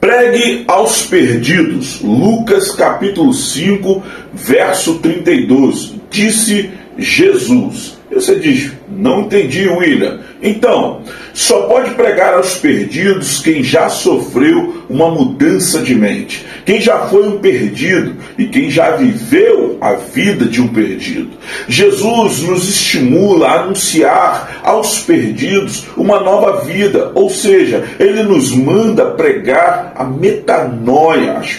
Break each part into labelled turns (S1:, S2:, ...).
S1: Pregue aos perdidos. Lucas capítulo 5, verso 32. Disse Jesus. E você diz, não entendi, William. Então, só pode pregar aos perdidos quem já sofreu uma mudança de mente, quem já foi um perdido e quem já viveu a vida de um perdido. Jesus nos estimula a anunciar aos perdidos uma nova vida, ou seja, ele nos manda pregar a metanoia às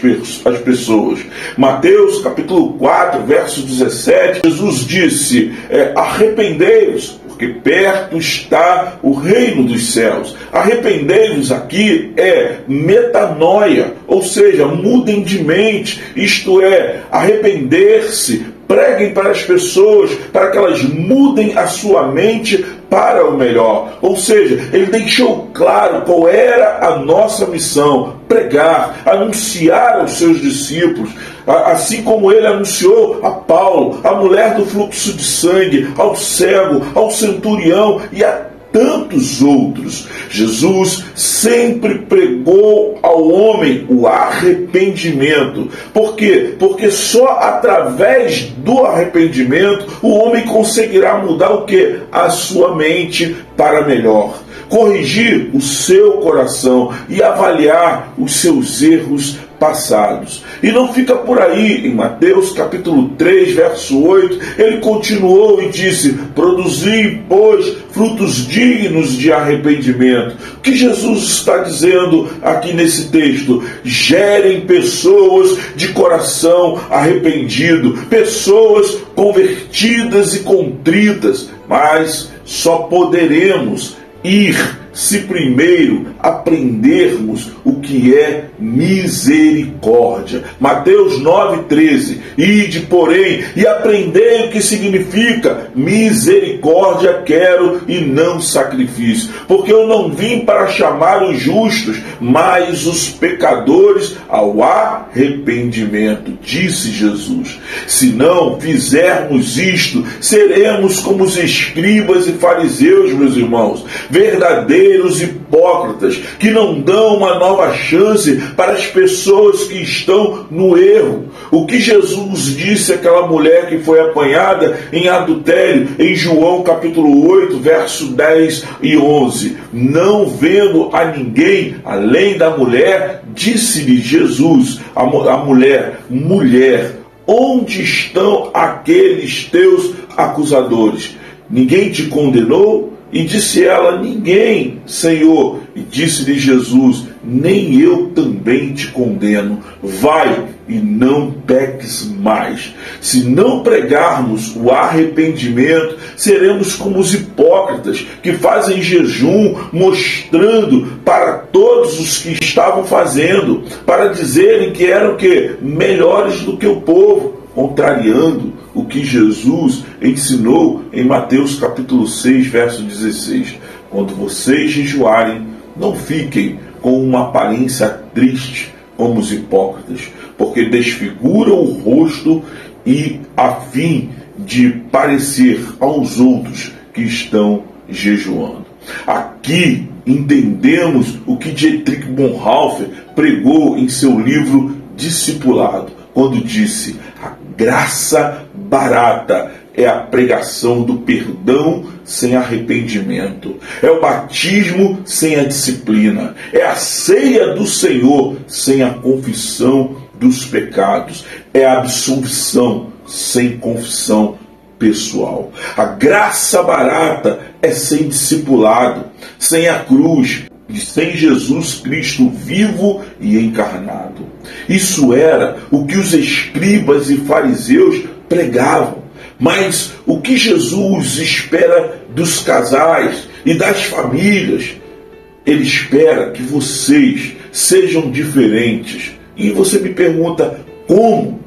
S1: pessoas. Mateus capítulo 4, verso 17, Jesus disse, arrependei-vos, porque perto está o reino dos céus. Arrependei-vos aqui é metanoia, ou seja, mudem de mente, isto é, arrepender-se. Preguem para as pessoas, para que elas mudem a sua mente para o melhor. Ou seja, ele deixou claro qual era a nossa missão: pregar, anunciar aos seus discípulos, assim como ele anunciou a Paulo, a mulher do fluxo de sangue, ao cego, ao centurião e a tantos outros. Jesus sempre pregou ao homem o arrependimento. Por quê? Porque só através do arrependimento o homem conseguirá mudar o quê? A sua mente para melhor. Corrigir o seu coração e avaliar os seus erros passados. E não fica por aí. Em Mateus capítulo 3, verso 8, ele continuou e disse, produzi, pois, frutos dignos de arrependimento. O que Jesus está dizendo aqui nesse texto? Gerem pessoas de coração arrependido, pessoas convertidas e contritas, mas só poderemos ir se primeiro aprendermos o que é misericórdia. Mateus 9,13. Ide, porém, e aprendei o que significa misericórdia quero e não sacrifício. Porque eu não vim para chamar os justos, mas os pecadores ao arrependimento, disse Jesus. Se não fizermos isto, seremos como os escribas e fariseus, meus irmãos, verdadeiros hipócritas, que não dão uma nova chance para as pessoas que estão no erro. O que Jesus disse àquela mulher que foi apanhada em adultério, em João capítulo 8, verso 10 e 11. Não vendo a ninguém além da mulher, disse-lhe Jesus, a mulher, mulher, onde estão aqueles teus acusadores? Ninguém te condenou? E disse ela, ninguém, Senhor. E disse-lhe Jesus, nem eu também te condeno. Vai e não peques mais. Se não pregarmos o arrependimento, seremos como os hipócritas que fazem jejum, mostrando para todos os que estavam fazendo, para dizerem que eram melhores do que o povo, contrariando o que Jesus ensinou em Mateus capítulo 6, verso 16. Quando vocês jejuarem, não fiquem com uma aparência triste como os hipócritas, porque desfiguram o rosto e a fim de parecer aos outros que estão jejuando. Aqui entendemos o que Dietrich Bonhoeffer pregou em seu livro Discipulado, quando disse: a graça barata é a pregação do perdão sem arrependimento, é o batismo sem a disciplina, é a ceia do Senhor sem a confissão dos pecados, é a absolvição sem confissão pessoal. A graça barata é sem discipulado, sem a cruz, e sem Jesus Cristo vivo e encarnado. Isso era o que os escribas e fariseus pregavam. Mas o que Jesus espera dos casais e das famílias? Ele espera que vocês sejam diferentes. E você me pergunta, como?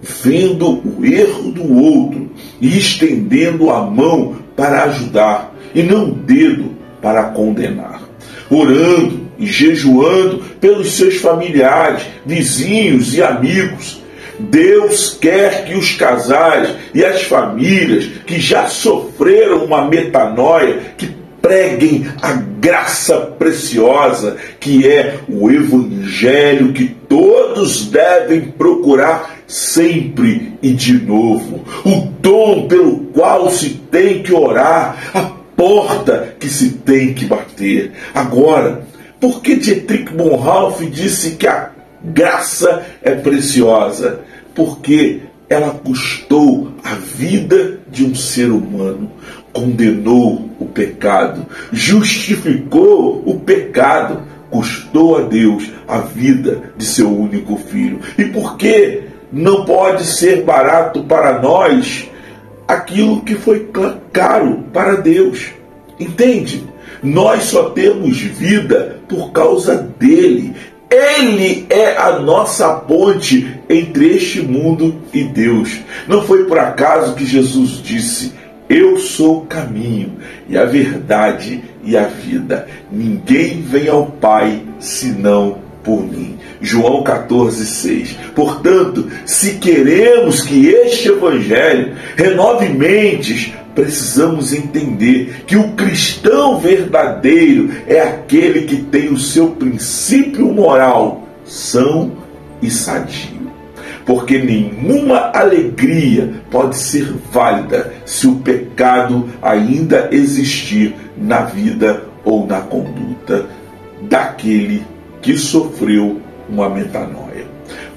S1: Vendo o erro do outro e estendendo a mão para ajudar, e não o dedo para condenar. Orando e jejuando pelos seus familiares, vizinhos e amigos. Deus quer que os casais e as famílias que já sofreram uma metanoia, que preguem a graça preciosa, que é o Evangelho que todos devem procurar sempre e de novo, o dom pelo qual se tem que orar, a porta que se tem que bater. Agora, por que Dietrich Bonhoeffer disse que a graça é preciosa? Porque ela custou a vida de um ser humano, condenou o pecado, justificou o pecado, custou a Deus a vida de seu único filho. E por que não pode ser barato para nós aquilo que foi caro para Deus? Entende? Nós só temos vida por causa dele. Ele é a nossa ponte entre este mundo e Deus. Não foi por acaso que Jesus disse: eu sou o caminho e a verdade e a vida. Ninguém vem ao Pai senão por mim. João 14,6. Portanto, se queremos que este Evangelho renove mentes, precisamos entender que o cristão verdadeiro é aquele que tem o seu princípio moral são e sadio. Porque nenhuma alegria pode ser válida se o pecado ainda existir na vida ou na conduta daquele que sofreu uma metanoia.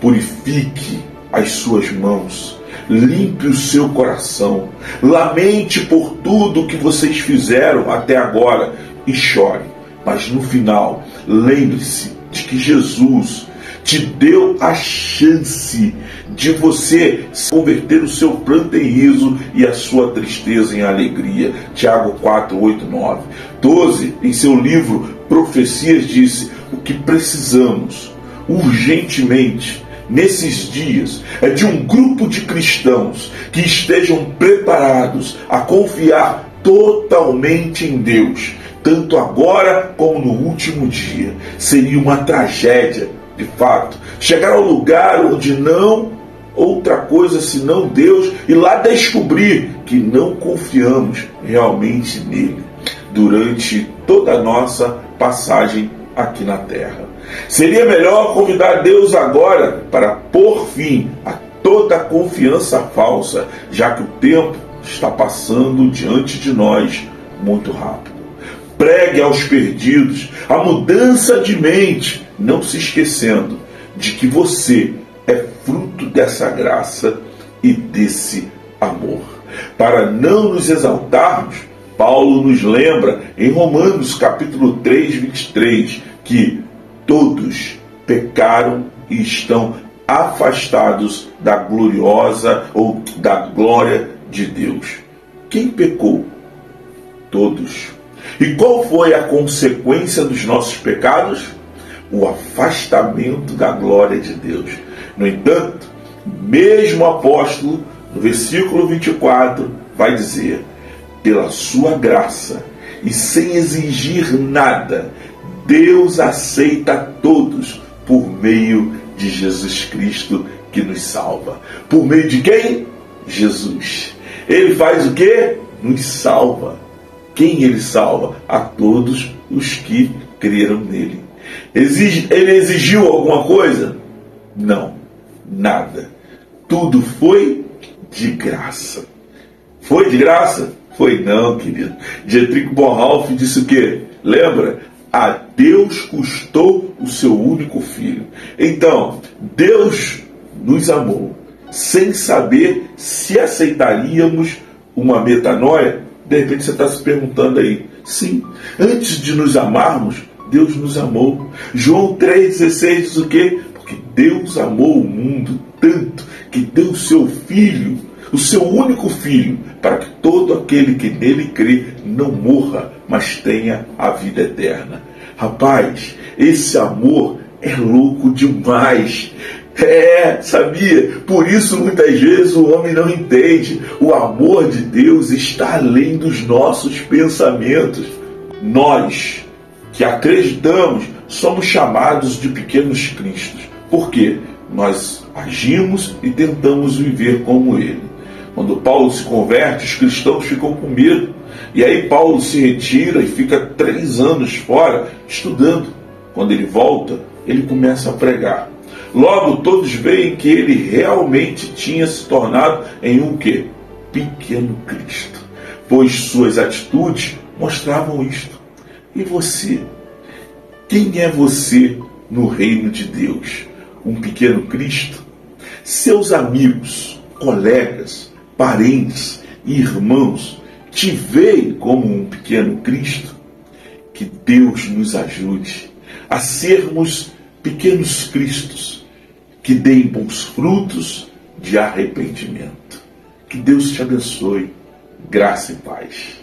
S1: Purifique as suas mãos, limpe o seu coração, lamente por tudo que vocês fizeram até agora e chore. Mas no final, lembre-se de que Jesus te deu a chance de você converter o seu pranto em riso e a sua tristeza em alegria. Tiago 4, 8, 9. 12, em seu livro Profecias, disse: o que precisamos urgentemente nesses dias é de um grupo de cristãos que estejam preparados a confiar totalmente em Deus, tanto agora como no último dia. Seria uma tragédia, de fato, chegar ao lugar onde não outra coisa senão Deus e lá descobrir que não confiamos realmente nele durante toda a nossa passagem aqui na terra. Seria melhor convidar Deus agora para pôr fim a toda a confiança falsa, já que o tempo está passando diante de nós muito rápido. Pregue aos perdidos a mudança de mente, não se esquecendo de que você é fruto dessa graça e desse amor. Para não nos exaltarmos, Paulo nos lembra em Romanos capítulo 3, 23, que todos pecaram e estão afastados da gloriosa ou da glória de Deus. Quem pecou? Todos. E qual foi a consequência dos nossos pecados? O afastamento da glória de Deus. No entanto, mesmo o apóstolo, no versículo 24, vai dizer: pela sua graça e sem exigir nada, Deus aceita todos por meio de Jesus Cristo, que nos salva. Por meio de quem? Jesus. Ele faz o quê? Nos salva. Quem ele salva? A todos os que creram nele. Ele exigiu alguma coisa? Não, nada. Tudo foi de graça. Foi de graça? Foi não, querido. Dietrich Bonhoeffer disse o quê? Lembra? A Deus custou o seu único filho. Então, Deus nos amou sem saber se aceitaríamos uma metanoia. De repente você está se perguntando aí. Sim, antes de nos amarmos, Deus nos amou. João 3,16 diz o quê? Porque Deus amou o mundo tanto que deu o seu Filho, o seu único Filho, para que todo aquele que nele crê não morra, mas tenha a vida eterna. Rapaz, esse amor é louco demais. Sabia? Por isso muitas vezes o homem não entende. O amor de Deus está além dos nossos pensamentos. Nós que acreditamos somos chamados de pequenos cristos. Por quê? Nós agimos e tentamos viver como ele. Quando Paulo se converte, os cristãos ficam com medo. E aí Paulo se retira e fica 3 anos fora estudando. Quando ele volta, ele começa a pregar. Logo todos veem que ele realmente tinha se tornado em um quê? Pequeno Cristo. Pois suas atitudes mostravam isto. E você? Quem é você no reino de Deus? Um pequeno Cristo? Seus amigos, colegas, parentes e irmãos te veem como um pequeno Cristo? Que Deus nos ajude a sermos pequenos Cristos, que deem bons frutos de arrependimento. Que Deus te abençoe. Graça e paz.